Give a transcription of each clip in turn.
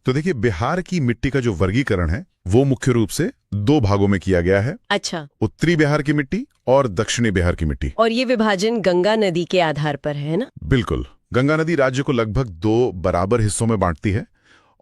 तो देखिए, बिहार की मिट्टी का जो वर्गीकरण है वो मुख्य रूप से दो भागों में किया गया है। अच्छा। उत्तरी बिहार की मिट्टी और दक्षिणी बिहार की मिट्टी। और ये विभाजन गंगा नदी के आधार पर है ना? बिल्कुल। गंगा नदी राज्य को लगभग दो बराबर हिस्सों में बांटती है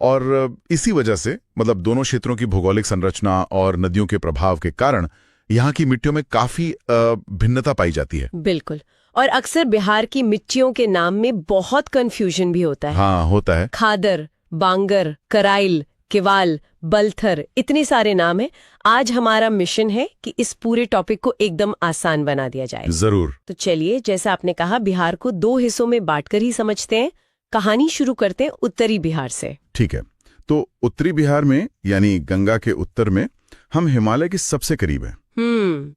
और इसी वजह से मतलब दोनों क्षेत्रों की भौगोलिक संरचना और नदियों के प्रभाव के कारण यहाँ की मिट्टियों में काफी भिन्नता पाई जाती है। बिल्कुल। और अक्सर बिहार की मिट्टियों के नाम में बहुत कंफ्यूजन भी होता है। हाँ, होता है। खादर, बांगर, कराइल, किवाल, बलथर, इतने सारे नाम हैं। आज हमारा मिशन है कि इस पूरे टॉपिक को एकदम आसान बना दिया जाए। जरूर। तो चलिए, जैसा आपने कहा, बिहार को दो हिस्सों में बांटकर ही समझते हैं। कहानी शुरू करते हैं उत्तरी बिहार से। ठीक है। तो उत्तरी बिहार में यानी गंगा के उत्तर में हम हिमालय के सबसे करीब हैं।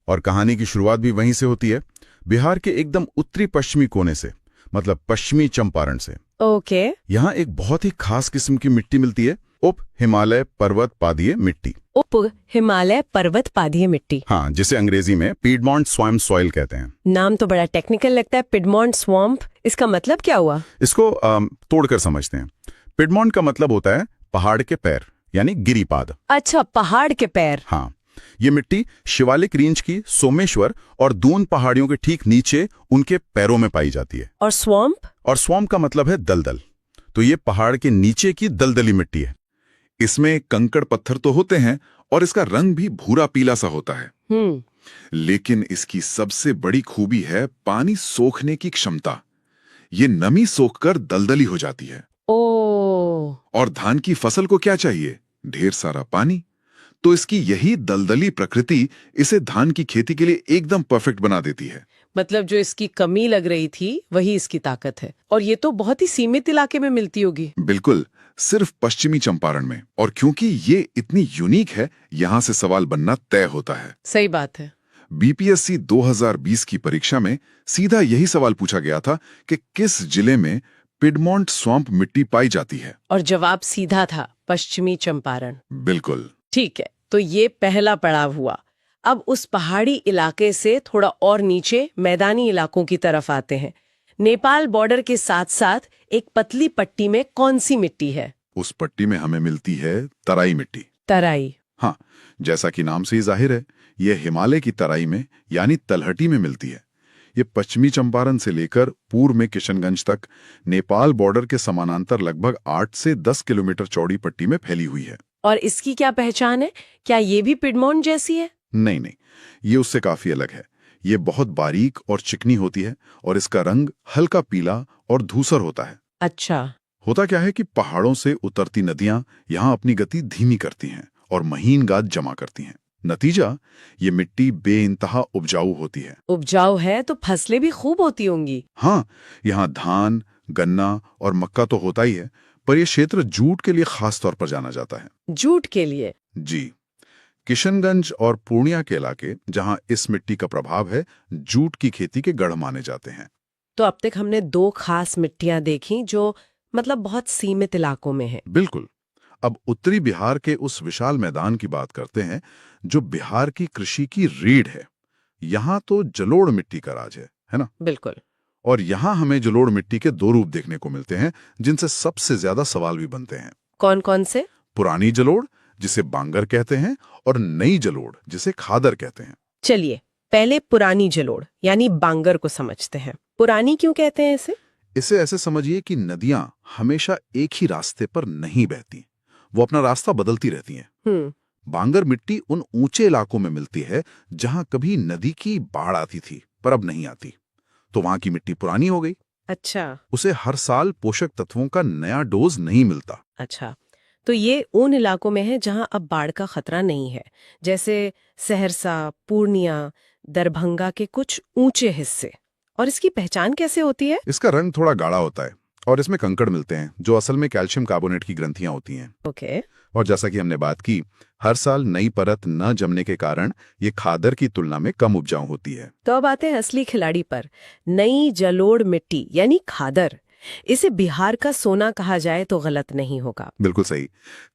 और कहानी की शुरुआत भी वहीं से होती है, बिहार के एकदम उत्तरी पश्चिमी कोने से, मतलब पश्चिमी चंपारण से। ओके। यहाँ एक बहुत ही खास किस्म की मिट्टी मिलती है, उप हिमालय पर्वत पादीय मिट्टी। उप हिमालय पर्वत पादीय मिट्टी। हाँ, जिसे अंग्रेजी में पिडमॉन्ट स्वैम्प सॉइल कहते हैं। नाम तो बड़ा टेक्निकल लगता है, पिडमॉन्ट स्वैम्प। इसका मतलब क्या हुआ? इसको तोड़कर समझते हैं। पिडमॉन्ट का मतलब होता है पहाड़ के पैर, यानी गिरिपाद। अच्छा, पहाड़ के पैर। हाँ, ये मिट्टी शिवालिक रेंज की सोमेश्वर और दून पहाड़ियों के ठीक नीचे उनके पैरों में पाई जाती है। और स्वैम्प? और स्वैम्प का मतलब है दलदल। तो ये पहाड़ के नीचे की दलदली मिट्टी है। इसमें कंकड़ पत्थर तो होते हैं और इसका रंग भी भूरा पीला सा होता है। लेकिन इसकी सबसे बड़ी खूबी है पानी सोखने की क्षमता। ये नमी सोखकर दलदली हो जाती है। और धान की फसल को क्या चाहिए? ढेर सारा पानी। तो इसकी यही दलदली प्रकृति इसे धान की खेती के लिए एकदम परफेक्ट बना देती है। मतलब जो इसकी कमी लग रही थी वही इसकी ताकत है। और ये तो बहुत ही सीमित इलाके में मिलती होगी। बिल्कुल, सिर्फ पश्चिमी चंपारण में। और क्योंकि ये इतनी यूनिक है, यहाँ से सवाल बनना तय होता है। सही बात है। बीपीएससी 2020 की परीक्षा में सीधा यही सवाल पूछा गया था कि किस जिले में पिडमॉन्ट स्वैम्प मिट्टी पाई जाती है। और जवाब सीधा था, पश्चिमी चंपारण। बिल्कुल। ठीक है, तो ये पहला पड़ाव हुआ। अब उस पहाड़ी इलाके से थोड़ा और नीचे मैदानी इलाकों की तरफ आते हैं। नेपाल बॉर्डर के साथ साथ एक पतली पट्टी में कौन सी मिट्टी है? उस पट्टी में हमें मिलती है तराई मिट्टी। तराई? हाँ, जैसा कि नाम से ही जाहिर है, ये हिमालय की तराई में यानी तलहटी में मिलती है। ये पश्चिमी चंपारण से लेकर पूर्व में किशनगंज तक नेपाल बॉर्डर के समानांतर लगभग 8 से 10 किलोमीटर चौड़ी पट्टी में फैली हुई है। और इसकी क्या पहचान है? क्या ये भी पिडमॉन्ट जैसी है? नहीं नहीं, ये उससे काफी अलग है। ये बहुत बारीक और चिकनी होती है और इसका रंग हल्का पीला और धूसर होता है। अच्छा। होता क्या है कि पहाड़ों से उतरती नदियां यहाँ अपनी गति धीमी करती हैं और महीन गाद जमा करती हैं। नतीजा, ये मिट्टी बेइंतहा उपजाऊ होती है। उपजाऊ है तो फसलें भी खूब होती होंगी। हाँ, यहाँ धान, गन्ना और मक्का तो होता ही है, पर यह क्षेत्र जूट के लिए खास तौर पर जाना जाता है। जूट के लिए? जी। किशनगंज और पूर्णिया के इलाके जहां इस मिट्टी का प्रभाव है, जूट की खेती के गढ़ माने जाते हैं। तो अब तक हमने दो खास मिट्टियां देखी जो मतलब बहुत सीमित इलाकों में है। बिल्कुल। अब उत्तरी बिहार के उस विशाल मैदान की बात करते हैं जो बिहार की कृषि की रीढ़ है। यहाँ तो जलोढ़ मिट्टी का राज है ना? बिल्कुल। और यहाँ हमें जलोढ़ मिट्टी के दो रूप देखने को मिलते हैं जिनसे सबसे ज्यादा सवाल भी बनते हैं। कौन कौन से? पुरानी जलोढ़, जिसे बांगर कहते हैं, और नई जलोढ़, जिसे खादर कहते हैं। चलिए पहले पुरानी जलोढ़ यानी बांगर को समझते हैं। पुरानी क्यों कहते हैं इसे? इसे ऐसे समझिए कि नदियां हमेशा एक ही रास्ते पर नहीं बहती, वो अपना रास्ता बदलती रहती हैं। बांगर मिट्टी उन ऊंचे इलाकों में मिलती है जहां कभी नदी की बाढ़ आती थी पर अब नहीं आती, तो वहां की मिट्टी पुरानी हो गई। अच्छा। उसे हर साल पोषक तत्वों का नया डोज नहीं मिलता। अच्छा, तो ये उन इलाकों में है जहां अब बाढ़ का खतरा नहीं है, जैसे सहरसा, पूर्णिया, दरभंगा के कुछ ऊंचे हिस्से। और इसकी पहचान कैसे होती है? इसका रंग थोड़ा गाढ़ा होता है और इसमें कंकड़ मिलते हैं जो असल में कैल्शियम कार्बोनेट की ग्रंथियां होती हैं। ओके। और जैसा कि हमने बात की, हर साल नई परत न जमने के कारण ये खादर की तुलना में कम उपजाऊ होती है। तो अब आते हैं असली खिलाड़ी पर, नई जलोढ़ मिट्टी यानी खादर। इसे बिहार का सोना कहा जाए तो गलत नहीं होगा। बिल्कुल सही।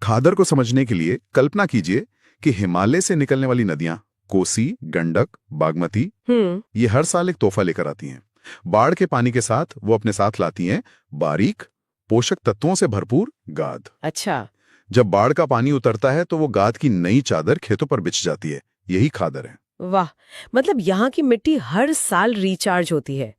खादर को समझने के लिए कल्पना कीजिए कि हिमालय से निकलने वाली नदियां कोसी, गंडक, बागमती, ये हर साल एक तोहफा लेकर आती हैं। बाढ़ के पानी के साथ वो अपने साथ लाती हैं बारीक, पोषक तत्वों से भरपूर गाद। अच्छा। जब बाढ़ का पानी उतरता है तो वो गाद की नई चादर खेतों पर बिछ जाती है। यही खादर है। वाह, मतलब यहाँ की मिट्टी हर साल रिचार्ज होती है,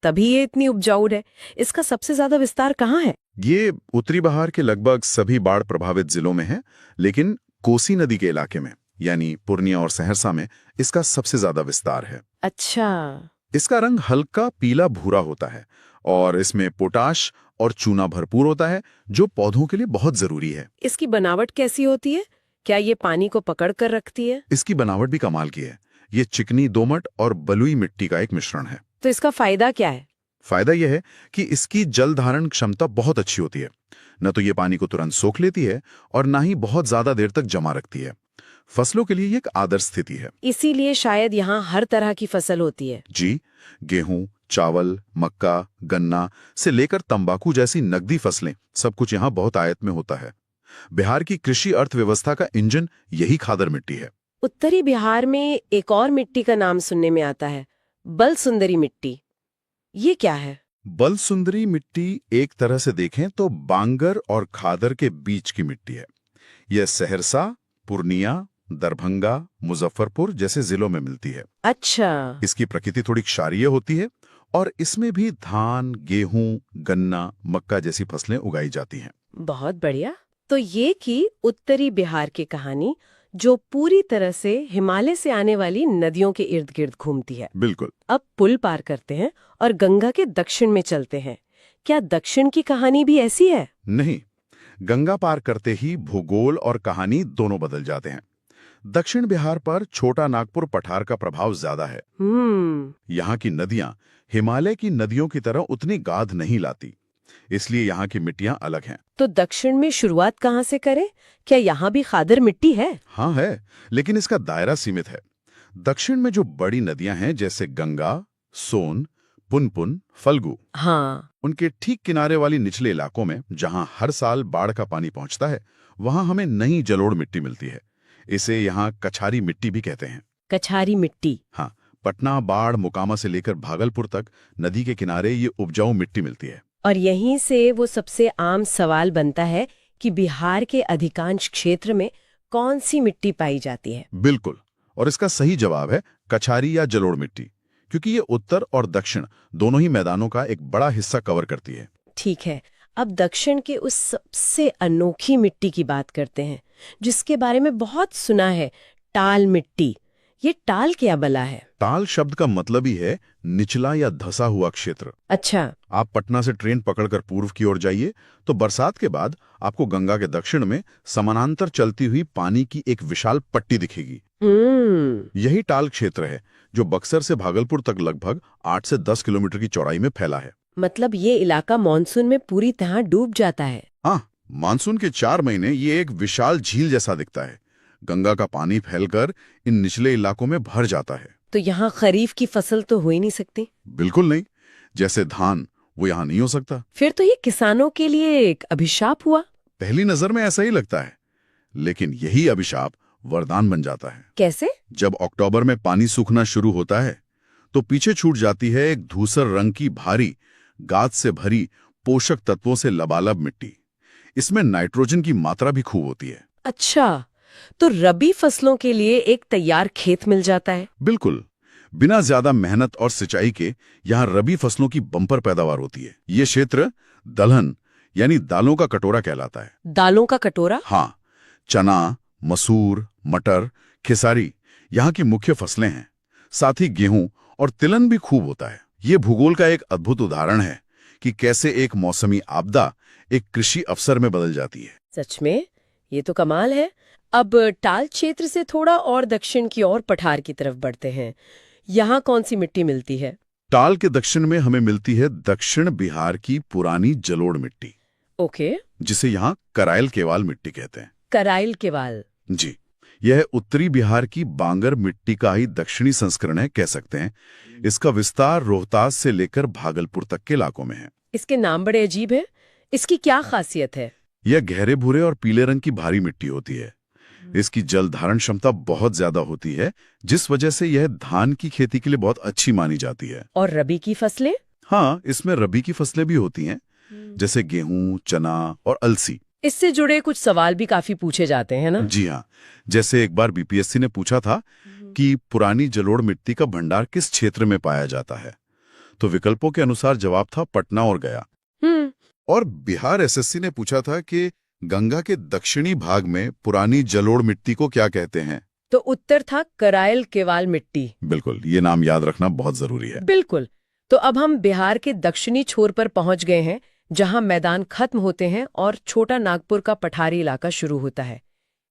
तभी ये इतनी उपजाऊ है। इसका सबसे ज्यादा विस्तार कहाँ है? ये उत्तरी बिहार के लगभग सभी बाढ़ प्रभावित जिलों में है, लेकिन कोसी नदी के इलाके में यानी पूर्णिया और सहरसा में इसका सबसे ज्यादा विस्तार है। अच्छा। इसका रंग हल्का पीला भूरा होता है और इसमें पोटाश और चूना भरपूर होता है, जो पौधों के लिए बहुत जरूरी है। इसकी बनावट कैसी होती है? क्या ये पानी को पकड़ कर रखती है? इसकी बनावट भी कमाल की है। ये चिकनी दोमट और बलुई मिट्टी का एक मिश्रण है। तो इसका फायदा क्या है? फायदा यह है कि इसकी जल धारण क्षमता बहुत अच्छी होती है। न तो ये पानी को तुरंत सोख लेती है और ना ही बहुत ज्यादा देर तक जमा रखती है। फसलों के लिए ये एक आदर्श स्थिति है। इसीलिए शायद यहाँ हर तरह की फसल होती है। जी, गेहूं, चावल, मक्का, गन्ना से लेकर तंबाकू जैसी नकदी फसलें, सब कुछ यहाँ बहुत आयत में होता है। बिहार की कृषि अर्थव्यवस्था का इंजन यही खादर मिट्टी है। उत्तरी बिहार में एक और मिट्टी का नाम सुनने में आता है, बलसुंदरी मिट्टी। ये क्या है? बलसुंदरी मिट्टी एक तरह से देखें तो बांगर और खादर के बीच की मिट्टी है। यह सहरसा, पूर्णिया, दरभंगा, मुजफ्फरपुर जैसे जिलों में मिलती है। अच्छा। इसकी प्रकृति थोड़ी क्षारीय होती है और इसमें भी धान, गेहूं, गन्ना, मक्का जैसी फसलें उगाई जाती हैं। बहुत बढ़िया। तो ये की उत्तरी बिहार की कहानी, जो पूरी तरह से हिमालय से आने वाली नदियों के इर्द गिर्द घूमती है। बिल्कुल। अब पुल पार करते हैं और गंगा के दक्षिण में चलते हैं। क्या दक्षिण की कहानी भी ऐसी है? नहीं, गंगा पार करते ही भूगोल और कहानी दोनों बदल जाते हैं। दक्षिण बिहार पर छोटा नागपुर पठार का प्रभाव ज्यादा है। यहाँ की नदियां हिमालय की नदियों की तरह उतनी गाद नहीं लाती, इसलिए यहाँ की मिट्टियां अलग हैं। तो दक्षिण में शुरुआत कहाँ से करें? क्या यहाँ भी खादर मिट्टी है? हाँ है, लेकिन इसका दायरा सीमित है। दक्षिण में जो बड़ी नदियां हैं जैसे गंगा, सोन, पुनपुन, फल्गु, हाँ, उनके ठीक किनारे वाली निचले इलाकों में जहां हर साल बाढ़ का पानी पहुंचता है, वहां हमें नई जलोढ़ मिट्टी मिलती है। इसे यहाँ कछारी मिट्टी भी कहते हैं। कछारी मिट्टी। हाँ, पटना, बाढ़, मोकामा से लेकर भागलपुर तक नदी के किनारे ये उपजाऊ मिट्टी मिलती है। और यहीं से वो सबसे आम सवाल बनता है कि बिहार के अधिकांश क्षेत्र में कौन सी मिट्टी पाई जाती है? बिल्कुल, और इसका सही जवाब है कछारी या जलोढ़ मिट्टी, क्योंकि ये उत्तर और दक्षिण दोनों ही मैदानों का एक बड़ा हिस्सा कवर करती है। ठीक है, अब दक्षिण के उस सबसे अनोखी मिट्टी की बात करते हैं, जिसके बारे में बहुत सुना है, टाल मिट्टी। ये टाल क्या बला है? टाल शब्द का मतलब ही है निचला या धसा हुआ क्षेत्र। अच्छा। आप पटना से ट्रेन पकड़कर पूर्व की ओर जाइए तो बरसात के बाद आपको गंगा के दक्षिण में समानांतर चलती हुई पानी की एक विशाल पट्टी दिखेगी। यही टाल क्षेत्र है जो बक्सर से भागलपुर तक लगभग 8 से 10 किलोमीटर की चौड़ाई में फैला है। मतलब ये इलाका मानसून में पूरी तरह डूब जाता है? हाँ, मानसून के 4 महीने ये एक विशाल झील जैसा दिखता है। गंगा का पानी फैलकर इन निचले इलाकों में भर जाता है। तो यहाँ खरीफ की फसल तो हो ही नहीं सकती? बिल्कुल नहीं, जैसे धान वो यहाँ नहीं हो सकता। फिर तो ये किसानों के लिए एक अभिशाप हुआ। पहली नजर में ऐसा ही लगता है, लेकिन यही अभिशाप वरदान बन जाता है। कैसे? जब अक्टूबर में पानी सूखना शुरू होता है तो पीछे छूट जाती है एक धूसर रंग की भारी गाद से भरी पोषक तत्वों से लबालब मिट्टी। इसमें नाइट्रोजन की मात्रा भी खूब होती है। अच्छा, तो रबी फसलों के लिए एक तैयार खेत मिल जाता है। बिल्कुल, बिना ज्यादा मेहनत और सिंचाई के यहाँ रबी फसलों की बम्पर पैदावार होती है। ये क्षेत्र दलहन यानी दालों का कटोरा कहलाता है। दालों का कटोरा? हाँ, चना, मसूर, मटर, खेसारी यहाँ की मुख्य फसलें हैं। साथ ही गेहूं और तिलहन भी खूब होता है। ये भूगोल का एक अद्भुत उदाहरण है कि कैसे एक मौसमी आपदा एक कृषि अवसर में बदल जाती है। सच में, ये तो कमाल है। अब टाल क्षेत्र से थोड़ा और दक्षिण की ओर पठार की तरफ बढ़ते हैं। यहाँ कौन सी मिट्टी मिलती है? टाल के दक्षिण में हमें मिलती है दक्षिण बिहार की पुरानी जलोढ़ मिट्टी। ओके। जिसे यहाँ कराइल केवाल मिट्टी कहते हैं। कराइल केवाल? जी, यह उत्तरी बिहार की बांगर मिट्टी का ही दक्षिणी संस्करण है, कह सकते हैं। इसका विस्तार रोहतास से लेकर भागलपुर तक के इलाकों में है। इसके नाम बड़े अजीब है। इसकी क्या खासियत है? यह गहरे भूरे और पीले रंग की भारी मिट्टी होती है। इसकी जल धारण क्षमता बहुत ज्यादा होती है, जिस वजह से यह धान की खेती के लिए बहुत अच्छी मानी जाती है। और रबी की फसलें? हाँ, इसमें रबी की फसलें भी होती हैं, जैसे गेहूं, चना और अलसी। इससे जुड़े कुछ सवाल भी काफी पूछे जाते हैं ना। जी हाँ, जैसे एक बार बीपीएससी ने पूछा था कि पुरानी जलोढ़ मिट्टी का भंडार किस क्षेत्र में पाया जाता है, तो विकल्पों के अनुसार जवाब था पटना और गया। और बिहार एसएससी ने पूछा था कि गंगा के दक्षिणी भाग में पुरानी जलोढ़ मिट्टी को क्या कहते हैं। तो उत्तर था करायल केवाल मिट्टी। बिल्कुल, ये नाम याद रखना बहुत जरूरी है। बिल्कुल। तो अब हम बिहार के दक्षिणी छोर पर पहुंच गए हैं, जहां मैदान खत्म होते हैं और छोटा नागपुर का पठारी इलाका शुरू होता है।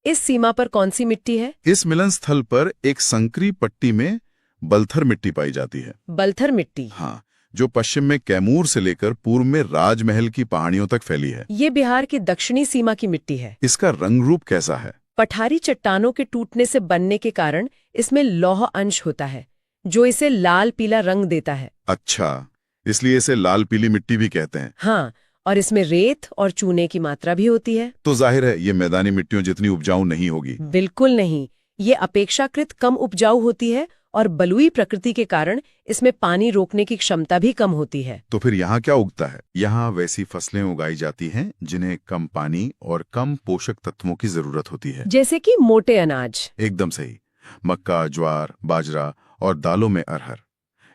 इस सीमा पर कौन सी मिट्टी है? इस मिलन स्थल पर एक संकरी पट्टी में बलथर मिट्टी पाई जाती है। बलथर मिट्टी। हाँ, जो पश्चिम में कैमूर से लेकर पूर्व में राजमहल की पहाड़ियों तक फैली है। ये बिहार की दक्षिणी सीमा की मिट्टी है। इसका रंग रूप कैसा है? पठारी चट्टानों के टूटने से बनने के कारण इसमें लौह अंश होता है, जो इसे लाल पीला रंग देता है। अच्छा, इसलिए इसे लाल पीली मिट्टी भी कहते हैं। हाँ, और इसमें रेत और चूने की मात्रा भी होती है। तो जाहिर है ये मैदानी मिट्टियों जितनी उपजाऊ नहीं होगी। बिल्कुल नहीं, ये अपेक्षाकृत कम उपजाऊ होती है और बलुई प्रकृति के कारण इसमें पानी रोकने की क्षमता भी कम होती है। तो फिर यहाँ क्या उगता है? यहाँ वैसी फसलें उगाई जाती हैं जिन्हें कम पानी और कम पोषक तत्वों की जरूरत होती है। जैसे कि मोटे अनाज। एकदम सही। मक्का, ज्वार, बाजरा और दालों में अरहर,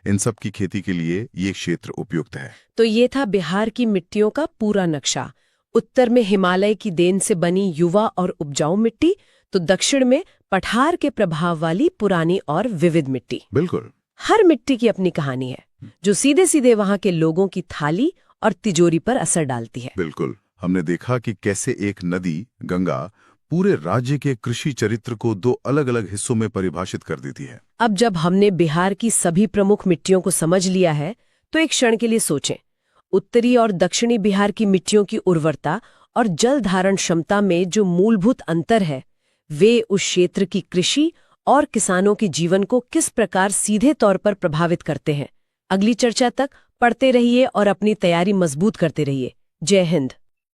इन सब की खेती के लिए ये क्षेत्र उपयुक्त है। तो ये था बिहार की मिट्टियों का पूरा नक्शा। उत्तर में हिमालय की देन से बनी युवा और उपजाऊ मिट्टी, तो दक्षिण में पठार के प्रभाव वाली पुरानी और विविध मिट्टी। बिल्कुल। हर मिट्टी की अपनी कहानी है, जो सीधे सीधे वहां के लोगों की थाली और तिजोरी पर असर डालती है। बिल्कुल। हमने देखा कि कैसे एक नदी, गंगा, पूरे राज्य के कृषि चरित्र को दो अलग अलग हिस्सों में परिभाषित कर देती है। अब जब हमने बिहार की सभी प्रमुख मिट्टियों को समझ लिया है, तो एक क्षण के लिए सोचें। उत्तरी और दक्षिणी बिहार की मिट्टियों की उर्वरता और जल धारण क्षमता में जो मूलभूत अंतर है, वे उस क्षेत्र की कृषि और किसानों के जीवन को किस प्रकार सीधे तौर पर प्रभावित करते हैं। अगली चर्चा तक पढ़ते रहिए और अपनी तैयारी मजबूत करते रहिए। जय हिंद।